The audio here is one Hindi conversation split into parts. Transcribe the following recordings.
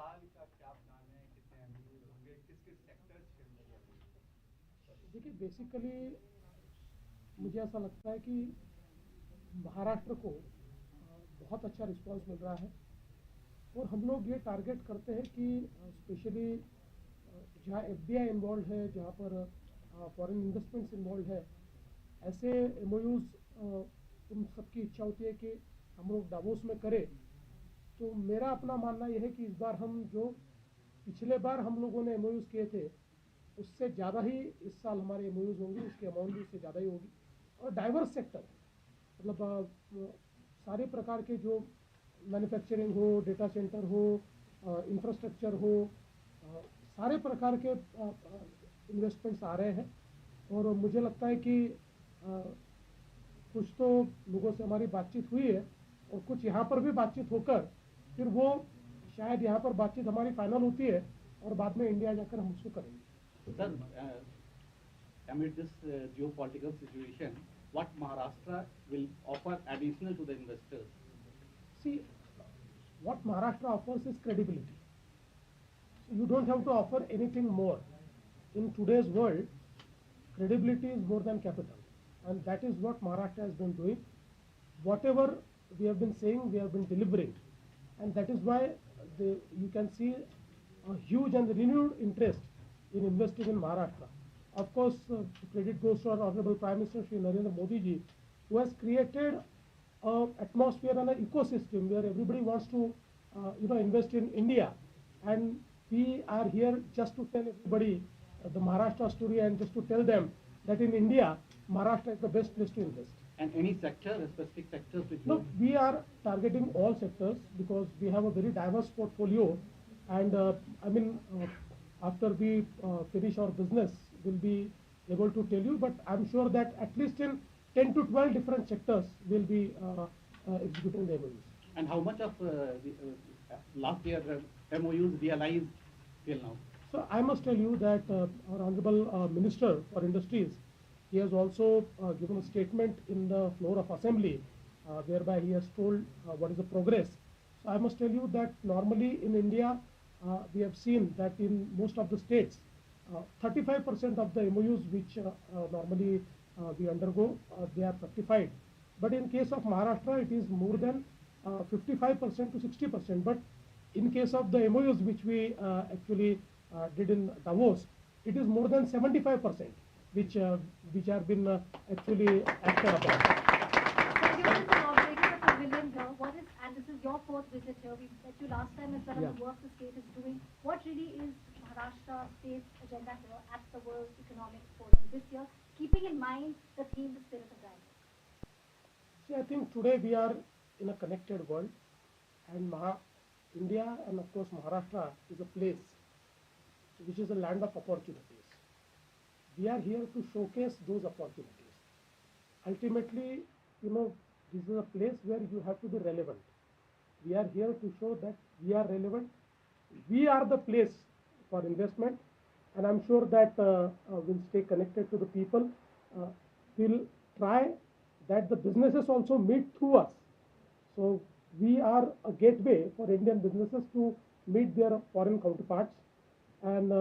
साल का क्या प्लान है, कितने एमओयूज होंगे, किस किस सेक्टर्स के अंदर ये होंगे? देखिए, बेसिकली मुझे ऐसा लगता है कि महाराष्ट्र को बहुत अच्छा रिस्पांस मिल रहा है और हम लोग ये टारगेट करते हैं कि स्पेशली जहाँ एफडीआई इन्वॉल्व है, जहाँ पर फॉरेन इन्वेस्टमेंट्स इन्वॉल्व है, ऐसे एमओयूज उन सबकी इच्छा होती है कि हम लोग डावोस में करें। तो मेरा अपना मानना यह है कि इस बार हम जो पिछले बार हम लोगों ने एमओयूज किए थे उससे ज़्यादा ही इस साल हमारे एमओयूज होंगे, उसकी अमाउंट भी उससे ज़्यादा ही होगी। और डाइवर्स सेक्टर, मतलब सारे प्रकार के जो मैन्युफैक्चरिंग हो, डेटा सेंटर हो, इंफ्रास्ट्रक्चर हो, सारे प्रकार के इन्वेस्टमेंट्स आ रहे हैं। और मुझे लगता है कि कुछ तो लोगों से हमारी बातचीत हुई है और कुछ यहाँ पर भी बातचीत होकर फिर वो शायद यहाँ पर बातचीत हमारी फाइनल होती है और बाद में इंडिया जाकर हम उसको करेंगे। Sir, amid this geopolitical situation, what Maharashtra will offer additional to the investors? See, what Maharashtra offers is credibility. So you don't have to offer anything more. In today's world, credibility is more than capital, and that is what Maharashtra has been doing. Whatever we have been saying, we have been delivering, and that is why you can see a huge and renewed interest in investing in Maharashtra. Of course, credit goes to our Honorable Prime Minister Shri Narendra Modi ji, who has created an atmosphere and an ecosystem where everybody wants to, invest in India, and we are here just to tell everybody the Maharashtra story and just to tell them that in India, Maharashtra is the best place to invest. And any sector, specific sectors which No, we are targeting all sectors because we have a very diverse portfolio, and after we finish our business, we'll be able to tell you. But I'm sure that at least in 10 to 12 different sectors, we'll be executing the MOUs. And how much of last year MOUs realized till now? So I must tell you that our Honorable Minister for Industries, he has also given a statement in the floor of Assembly, whereby he has told what is the progress. So I must tell you that normally in India, we have seen that in most of the states, 35% of the MOUs which normally we undergo, they are fructified. But in case of Maharashtra, it is more than 55% to 60%. But in case of the MOUs which we actually did in Davos, it is more than 75%, which have been actually acted upon. So you are inaugurating the pavilion here. What is, and this is your fourth visit here. We met you last time as well on the work the state is doing. What really is Maharashtra state's agenda here at the World Economic Forum this year, keeping in mind the theme, the spirit of dialogue? See, I think today we are in a connected world, and India and of course Maharashtra is a place which is a land of opportunities. We are here to showcase those opportunities. Ultimately, this is a place where you have to be relevant. We are here to show that we are relevant. We are the place for investment, and I'm sure that we'll stay connected to the people. We'll try that the businesses also meet through us. So we are a gateway for Indian businesses to meet their foreign counterparts, and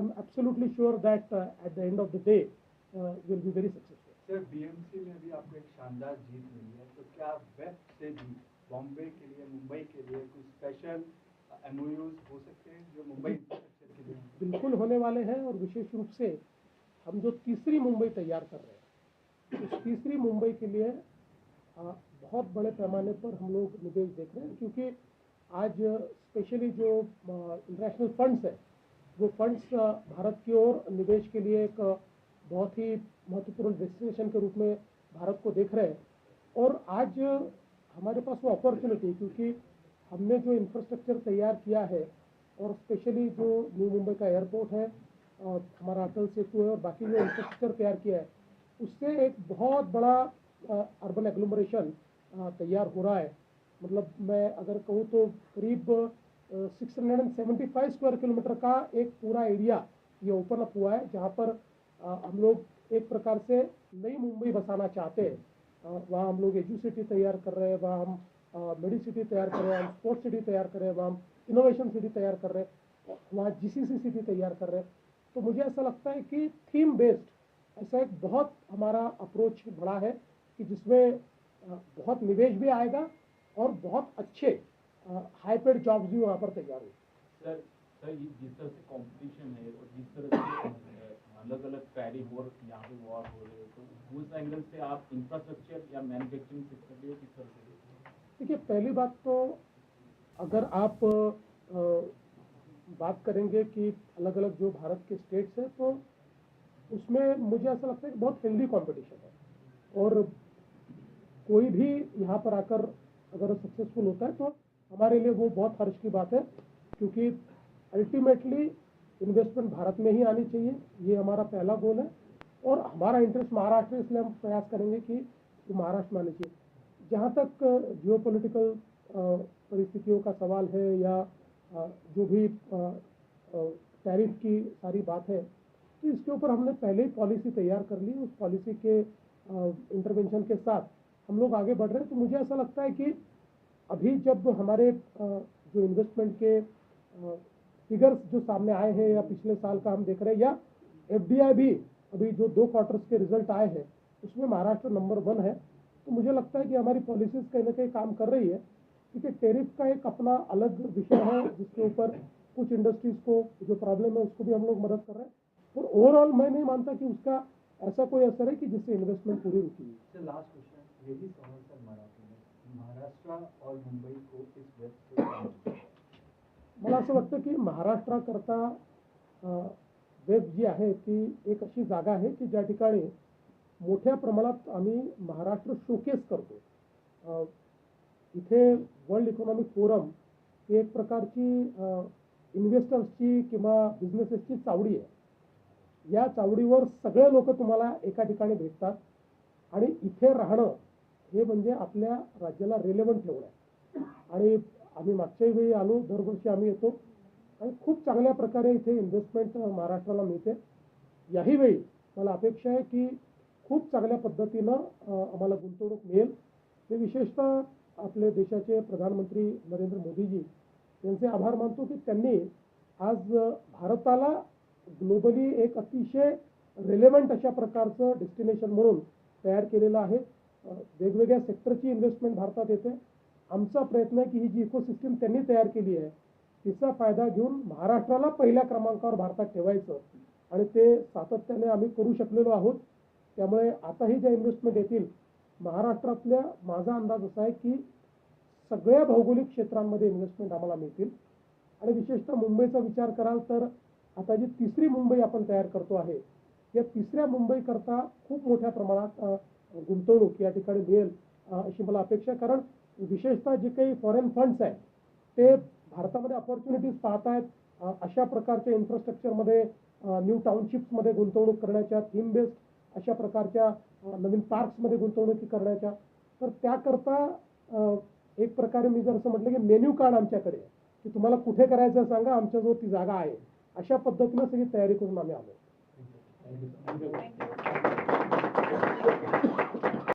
I'm absolutely sure that at the end of the day, we'll be very successful. Sir, BMC में भी आपको एक शानदार जीत मिली है, तो क्या वेब से भी बॉम्बे के लिए, मुंबई के लिए कुछ स्पेशल एमओयूज हो सकते हैं जो मुंबई इंफ्रास्ट्रक्चर के लिए? बिल्कुल होने वाले हैं, और विशेष रूप से हम जो तीसरी मुंबई तैयार कर रहे हैं, उस तीसरी मुंबई के लिए बहुत बड़े पैमाने पर हम लोग निवेश देख रहे हैं, क्योंकि आज स्पेशली जो इंटरनेशनल फंड्स है, वो फंड्स भारत की ओर निवेश के लिए एक बहुत ही महत्वपूर्ण डेस्टिनेशन के रूप में भारत को देख रहे हैं। और आज हमारे पास वो अपॉर्चुनिटी, क्योंकि हमने जो इंफ्रास्ट्रक्चर तैयार किया है, और स्पेशली जो न्यू मुंबई का एयरपोर्ट है, हमारा अटल सेतु है, और बाकी जो इंफ्रास्ट्रक्चर तैयार किया है, उससे एक बहुत बड़ा अर्बन एग्लोमरेशन तैयार हो रहा है। मतलब मैं अगर कहूँ तो करीब 675 स्क्वायर किलोमीटर का एक पूरा एरिया ये ओपन अप हुआ है, जहाँ पर हम लोग एक प्रकार से नई मुंबई बसाना चाहते हैं। वहाँ हम लोग एजुसिटी तैयार कर रहे हैं, वहाँ हम मेडी सिटी तैयार कर रहे हैं, हम स्पोर्ट्स सिटी तैयार कर रहे हैं, हम इनोवेशन सिटी तैयार कर रहे हैं, वहाँ GCC सिटी तैयार कर रहे हैं। तो मुझे ऐसा लगता है कि थीम बेस्ड ऐसा एक बहुत हमारा अप्रोच बड़ा है कि जिसमें बहुत निवेश भी आएगा और बहुत अच्छे हाई पेड जॉब्स भी वहाँ पर तैयार होंगे। सर जिस तरह से कंपटीशन है और जिस तरह से अलग अलग टैरिफ और यहाँ पे वॉर हो रहे हैं, तो उस एंगल से आप इंफ्रास्ट्रक्चर या मैन्युफैक्चरिंग सेक्टर को किस तरह से देखते हैं? देखिए, पहली बात तो अगर आप बात करेंगे कि अलग अलग जो भारत के स्टेट्स हैं, तो उसमें मुझे ऐसा लगता है कि बहुत हेल्दी कंपटीशन है और कोई भी यहाँ पर आकर अगर सक्सेसफुल होता है तो हमारे लिए वो बहुत हर्ष की बात है, क्योंकि अल्टीमेटली इन्वेस्टमेंट भारत में ही आनी चाहिए, ये हमारा पहला गोल है। और हमारा इंटरेस्ट महाराष्ट्र है, इसलिए हम प्रयास करेंगे कि वो महाराष्ट्र में आनी चाहिए। जहाँ तक जियोपॉलिटिकल परिस्थितियों का सवाल है या जो भी टैरिफ की सारी बात है, तो इसके ऊपर हमने पहले ही पॉलिसी तैयार कर ली। उस पॉलिसी के इंटरवेंशन के साथ हम लोग आगे बढ़ रहे हैं। तो मुझे ऐसा लगता है कि अभी जब हमारे जो इन्वेस्टमेंट के फिगर्स जो सामने आए हैं या पिछले साल का हम देख रहे हैं, या FDI भी अभी जो 2 क्वार्टर्स के रिजल्ट आए हैं उसमें महाराष्ट्र नंबर 1 है। तो मुझे लगता है कि हमारी पॉलिसीज कहीं ना कहीं काम कर रही है, क्योंकि टैरिफ का एक अपना अलग विषय है जिसके ऊपर कुछ इंडस्ट्रीज को जो प्रॉब्लम है उसको भी हम लोग मदद कर रहे हैं। और ओवरऑल मैं नहीं मानता कि उसका ऐसा कोई असर है कि जिससे इन्वेस्टमेंट पूरी रुकी है। सर लास्ट क्वेश्चन यही सवाल सर मराठी में, महाराष्ट्र और मुंबई को इस वेब से मला असं वाटतं की महाराष्ट्राकरता वेब जी आहे ती एक अशी जागा आहे की ज्या ठिकाणी मोठ्या प्रमाणात आम्ही महाराष्ट्र शोकेस करतो। इथे वर्ल्ड इकॉनॉमिक फोरम ही एक प्रकारची इन्व्हेस्टर्सची किंवा बिझनेसेसची चावडी आहे। या चावडीवर सगळे लोक तुम्हाला एका ठिकाणी भेटतात आणि इथे राहणं हे म्हणजे आपल्या राज्याला रेलेव्हंट ठेवणं आहे। आणि आम्ही मागच्याही वेळी आलो, दरवर्षी आम्ही येतो आणि खूप चांगल्या प्रकारे इथे इन्व्हेस्टमेंट महाराष्ट्राला मिळते। याही वेळी मला अपेक्षा आहे की खूप चांगल्या पद्धतीनं आम्हाला गुंतवणूक मिळेल। मी विशेषतः आपले देशाचे प्रधानमंत्री नरेंद्र मोदीजी यांचे आभार मानतो की त्यांनी आज भारताला ग्लोबली एक अतिशय रेलेव्हंट अशा प्रकारचं डेस्टिनेशन म्हणून तयार केलेलं आहे। वेगवेगळ्या सेक्टरची इन्व्हेस्टमेंट भारतात येते। आमचा प्रयत्न आहे की ही जी इकोसिस्टम त्यांनी तयार केली आहे तिचा फायदा घेऊन महाराष्ट्राला पहिल्या क्रमांकावर भारतात ठेवायचं आणि ते सातत्याने आम्ही करू शकलेलो आहोत। त्यामुळे आताही ज्या इन्व्हेस्टमेंट येतील महाराष्ट्रातल्या, माझा अंदाज असा आहे की सगळ्या भौगोलिक क्षेत्रांमध्ये इन्व्हेस्टमेंट आम्हाला मिळतील। आणि विशेषतः मुंबईचा विचार कराल तर आता जी 3री मुंबई आपण तयार करतो आहे, या 3ऱ्या मुंबईकरता खूप मोठ्या प्रमाणात गुंतवणूक या ठिकाणी मिळेल अशी मला अपेक्षा। कारण विशेषतः जे काही फॉरेन फंड्स आहेत ते भारतामध्ये अपॉर्च्युनिटीज पाहत आहेत, अशा प्रकारच्या इन्फ्रास्ट्रक्चरमध्ये, न्यू टाउनशिप्समध्ये गुंतवणूक करण्याच्या, थीम बेस्ड अशा प्रकारच्या नवीन पार्क्समध्ये गुंतवणुकी करण्याच्या। तर त्याकरता एक प्रकारे मी जर असं म्हटलं की मेन्यू कार्ड आमच्याकडे आहे की तुम्हाला कुठे करायचं सांगा, आमच्याजवळ ती जागा आहे, अशा पद्धतीनं सगळी तयारी करून आम्ही आलो। Thank you.